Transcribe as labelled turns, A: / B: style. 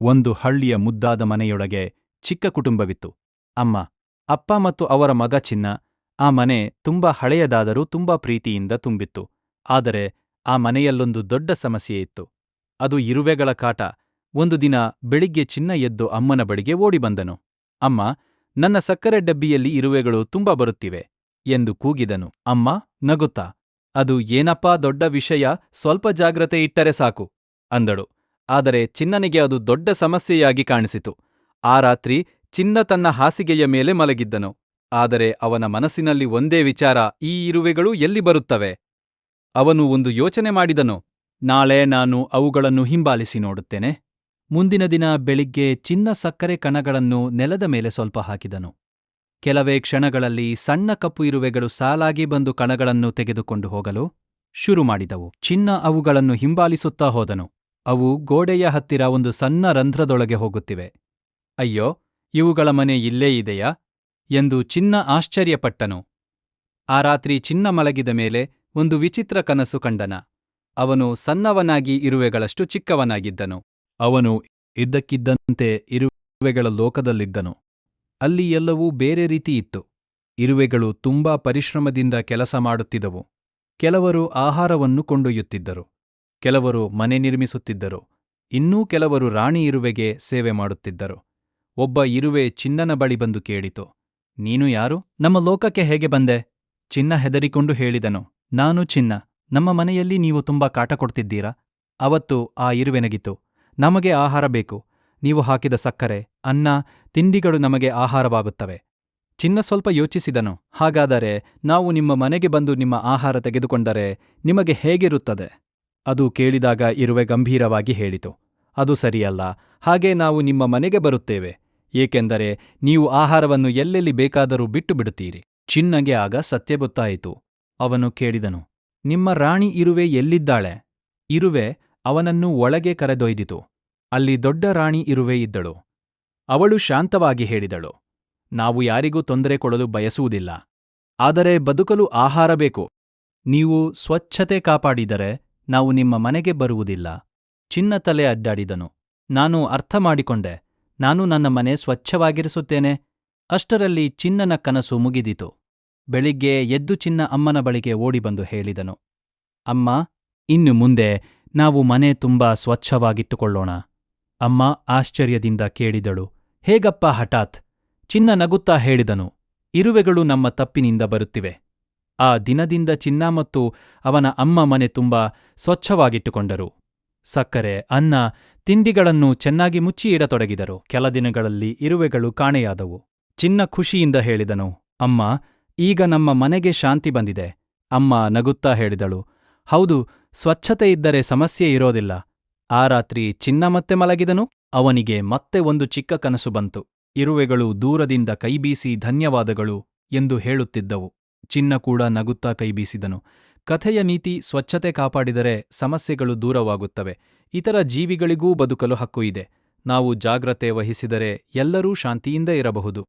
A: ಒಂದು ಹಳ್ಳಿಯ ಮುದ್ದಾದ ಮನೆಯೊಳಗೆ ಚಿಕ್ಕ ಕುಟುಂಬವಿತ್ತು. ಅಮ್ಮ, ಅಪ್ಪ ಮತ್ತು ಅವರ ಮಗ ಚಿನ್ನ. ಆ ಮನೆ ತುಂಬಾ ಹಳೆಯದಾದರೂ ತುಂಬಾ ಪ್ರೀತಿಯಿಂದ ತುಂಬಿತ್ತು. ಆದರೆ ಆ ಮನೆಯಲ್ಲೊಂದು ದೊಡ್ಡ ಸಮಸ್ಯೆಯಿತ್ತು. ಅದು ಇರುವೆಗಳ ಕಾಟ. ಒಂದು ದಿನ ಬೆಳಿಗ್ಗೆ ಚಿನ್ನ ಎದ್ದು ಅಮ್ಮನ ಬಳಿಗೆ ಓಡಿಬಂದನು. ಅಮ್ಮ, ನನ್ನ ಸಕ್ಕರೆ ಡಬ್ಬಿಯಲ್ಲಿ ಇರುವೆಗಳು ತುಂಬಾ ಬರುತ್ತಿವೆ ಎಂದು ಕೂಗಿದನು. ಅಮ್ಮ ನಗುತ್ತಾ, ಅದು ಏನಪ್ಪಾ ದೊಡ್ಡ ವಿಷಯ, ಸ್ವಲ್ಪ ಜಾಗ್ರತೆ ಇಟ್ಟರೆ ಸಾಕು ಅಂದಳು. ಆದರೆ ಚಿನ್ನನಿಗೆ ಅದು ದೊಡ್ಡ ಸಮಸ್ಯೆಯಾಗಿ ಕಾಣಿಸಿತು. ಆ ರಾತ್ರಿ ಚಿನ್ನ ತನ್ನ ಹಾಸಿಗೆಯ ಮೇಲೆ ಮಲಗಿದ್ದನು. ಆದರೆ ಅವನ ಮನಸ್ಸಿನಲ್ಲಿ ಒಂದೇ ವಿಚಾರ, ಈ ಇರುವೆಗಳು ಎಲ್ಲಿ ಬರುತ್ತವೆ? ಅವನು ಒಂದು ಯೋಚನೆ ಮಾಡಿದನು. ನಾಳೆ ನಾನು ಅವುಗಳನ್ನು ಹಿಂಬಾಲಿಸಿ ನೋಡುತ್ತೇನೆ. ಮುಂದಿನ ದಿನ ಬೆಳಿಗ್ಗೆ ಚಿನ್ನ ಸಕ್ಕರೆ ಕಣಗಳನ್ನು ನೆಲದ ಮೇಲೆ ಸ್ವಲ್ಪ ಹಾಕಿದನು. ಕೆಲವೇ ಕ್ಷಣಗಳಲ್ಲಿ ಸಣ್ಣ ಕಪ್ಪು ಇರುವೆಗಳು ಸಾಲಾಗಿ ಬಂದು ಕಣಗಳನ್ನು ತೆಗೆದುಕೊಂಡು ಹೋಗಲು ಶುರು ಮಾಡಿದವು. ಚಿನ್ನ ಅವುಗಳನ್ನು ಹಿಂಬಾಲಿಸುತ್ತಾ ಹೋದನು. ಅವು ಗೋಡೆಯ ಹತ್ತಿರ ಒಂದು ಸಣ್ಣ ರಂಧ್ರದೊಳಗೆ ಹೋಗುತ್ತಿವೆ. ಅಯ್ಯೋ, ಇವುಗಳ ಮನೆ ಇಲ್ಲೇ ಇದೆಯಾ ಎಂದು ಚಿನ್ನ ಆಶ್ಚರ್ಯಪಟ್ಟನು. ಆ ರಾತ್ರಿ ಚಿನ್ನ ಮಲಗಿದ ಮೇಲೆ ಒಂದು ವಿಚಿತ್ರ ಕನಸು ಕಂಡನ. ಅವನು ಸಣ್ಣವನಾಗಿ ಇರುವೆಗಳಷ್ಟು ಚಿಕ್ಕವನಾಗಿದ್ದನು. ಅವನು ಇದ್ದಕ್ಕಿದ್ದಂತೆ ಇರುವೆಗಳ ಲೋಕದಲ್ಲಿದ್ದನು. ಅಲ್ಲಿ ಎಲ್ಲವೂ ಬೇರೆ ರೀತಿ ಇತ್ತು. ಇರುವೆಗಳು ತುಂಬಾ ಪರಿಶ್ರಮದಿಂದ ಕೆಲಸ ಮಾಡುತ್ತಿದ್ದವು. ಕೆಲವರು ಆಹಾರವನ್ನು ಕೊಂಡೊಯ್ಯುತ್ತಿದ್ದರು, ಕೆಲವರು ಮನೆ ನಿರ್ಮಿಸುತ್ತಿದ್ದರು, ಇನ್ನೂ ಕೆಲವರು ರಾಣಿ ಇರುವೆಗೆ ಸೇವೆ ಮಾಡುತ್ತಿದ್ದರು. ಒಬ್ಬ ಇರುವೆ ಚಿನ್ನನ ಬಳಿ ಬಂದು ಕೇಳಿತು, ನೀನು ಯಾರು? ನಮ್ಮ ಲೋಕಕ್ಕೆ ಹೇಗೆ ಬಂದೆ? ಚಿನ್ನ ಹೆದರಿಕೊಂಡು ಹೇಳಿದನು, ನಾನು ಚಿನ್ನ. ನಮ್ಮ ಮನೆಯಲ್ಲಿ ನೀವು ತುಂಬಾ ಕಾಟ ಕೊಡ್ತಿದ್ದೀರಾ? ಅವತ್ತು ಆ ಇರುವೆ ನಗಿತು, ನಮಗೆ ಆಹಾರ ಬೇಕು. ನೀವು ಹಾಕಿದ ಸಕ್ಕರೆ, ಅನ್ನ, ತಿಂಡಿಗಳು ನಮಗೆ ಆಹಾರವಾಗುತ್ತವೆ. ಚಿನ್ನ ಸ್ವಲ್ಪ ಯೋಚಿಸಿದನು, ಹಾಗಾದರೆ ನಾವು ನಿಮ್ಮ ಮನೆಗೆ ಬಂದು ನಿಮ್ಮ ಆಹಾರ ತೆಗೆದುಕೊಂಡರೆ ನಿಮಗೆ ಹೇಗಿರುತ್ತದೆ? ಅದು ಕೇಳಿದಾಗ ಇರುವೆ ಗಂಭೀರವಾಗಿ ಹೇಳಿತು, ಅದು ಸರಿಯಲ್ಲ. ಹಾಗೆ ನಾವು ನಿಮ್ಮ ಮನೆಗೆ ಬರುತ್ತೇವೆ, ಏಕೆಂದರೆ ನೀವು ಆಹಾರವನ್ನು ಎಲ್ಲೆಲ್ಲಿ ಬೇಕಾದರೂ ಬಿಟ್ಟು ಬಿಡುತ್ತೀರಿ. ಚಿನ್ನಗೆ ಆಗ ಸತ್ಯ ಗೊತ್ತಾಯಿತು. ಅವನು ಕೇಳಿದನು, ನಿಮ್ಮ ರಾಣಿ ಇರುವೆ ಎಲ್ಲಿದ್ದಾಳೆ? ಇರುವೆ ಅವನನ್ನು ಒಳಗೆ ಕರೆದೊಯ್ದಿತು. ಅಲ್ಲಿ ದೊಡ್ಡ ರಾಣಿ ಇರುವೆ ಇದ್ದಳು. ಅವಳು ಶಾಂತವಾಗಿ ಹೇಳಿದಳು, ನಾವು ಯಾರಿಗೂ ತೊಂದರೆ ಕೊಡಲು ಬಯಸುವುದಿಲ್ಲ. ಆದರೆ ಬದುಕಲು ಆಹಾರ ಬೇಕು. ನೀವು ಸ್ವಚ್ಛತೆ ಕಾಪಾಡಿದರೆ ನಾವು ನಿಮ್ಮ ಮನೆಗೆ ಬರುವುದಿಲ್ಲ. ಚಿನ್ನ ತಲೆ ಅಡ್ಡಾಡಿದನು. ನಾನು ಅರ್ಥ ಮಾಡಿಕೊಂಡೆ. ನಾನು ನನ್ನ ಮನೆ ಸ್ವಚ್ಛವಾಗಿರಿಸುತ್ತೇನೆ. ಅಷ್ಟರಲ್ಲಿ ಚಿನ್ನನ ಕನಸು ಮುಗಿದಿತು. ಬೆಳಿಗ್ಗೆ ಎದ್ದು ಚಿನ್ನ ಅಮ್ಮನ ಬಳಿಗೆ ಓಡಿಬಂದು ಹೇಳಿದನು, ಅಮ್ಮ, ಇನ್ನು ಮುಂದೆ ನಾವು ಮನೆ ತುಂಬಾ ಸ್ವಚ್ಛವಾಗಿಟ್ಟುಕೊಳ್ಳೋಣ. ಅಮ್ಮ ಆಶ್ಚರ್ಯದಿಂದ ಕೇಳಿದಳು, ಹೇಗಪ್ಪ ಹಠಾತ್? ಚಿನ್ನ ನಗುತ್ತಾ ಹೇಳಿದನು, ಇರುವೆಗಳು ನಮ್ಮ ತಪ್ಪಿನಿಂದ ಬರುತ್ತಿವೆ. ಆ ದಿನದಿಂದ ಚಿನ್ನ ಮತ್ತು ಅವನ ಅಮ್ಮ ಮನೆ ತುಂಬಾ ಸ್ವಚ್ಛವಾಗಿಟ್ಟುಕೊಂಡರು. ಸಕ್ಕರೆ, ಅನ್ನ, ತಿಂಡಿಗಳನ್ನು ಚೆನ್ನಾಗಿ ಮುಚ್ಚಿ ಇಡತೊಡಗಿದರು. ಕೆಲ ದಿನಗಳಲ್ಲಿ ಇರುವೆಗಳು ಕಾಣೆಯಾದವು. ಚಿನ್ನ ಖುಷಿಯಿಂದ ಹೇಳಿದನು, ಅಮ್ಮ, ಈಗ ನಮ್ಮ ಮನೆಗೆ ಶಾಂತಿ ಬಂದಿದೆ. ಅಮ್ಮ ನಗುತ್ತಾ ಹೇಳಿದಳು, ಹೌದು, ಸ್ವಚ್ಛತೆ ಇದ್ದರೆ ಸಮಸ್ಯೆ ಇರೋದಿಲ್ಲ. ಆ ರಾತ್ರಿ ಚಿನ್ನ ಮತ್ತೆ ಮಲಗಿದನು. ಅವನಿಗೆ ಮತ್ತೆ ಒಂದು ಚಿಕ್ಕ ಕನಸು ಬಂತು. ಇರುವೆಗಳು ದೂರದಿಂದ ಕೈಬೀಸಿ ಧನ್ಯವಾದಗಳು ಎಂದು ಹೇಳುತ್ತಿದ್ದವು. ಚಿನ್ನ ಕೂಡ ನಗುತ್ತಾ ಕೈಬೀಸಿದನು. ಕಥೆಯ ನೀತಿ, ಸ್ವಚ್ಛತೆ ಕಾಪಾಡಿದರೆ ಸಮಸ್ಯೆಗಳು ದೂರವಾಗುತ್ತವೆ. ಇತರ ಜೀವಿಗಳಿಗೂ ಬದುಕಲು ಹಕ್ಕು ಇದೆ. ನಾವು ಜಾಗ್ರತೆ ವಹಿಸಿದರೆ ಎಲ್ಲರೂ ಶಾಂತಿಯಿಂದ ಇರಬಹುದು.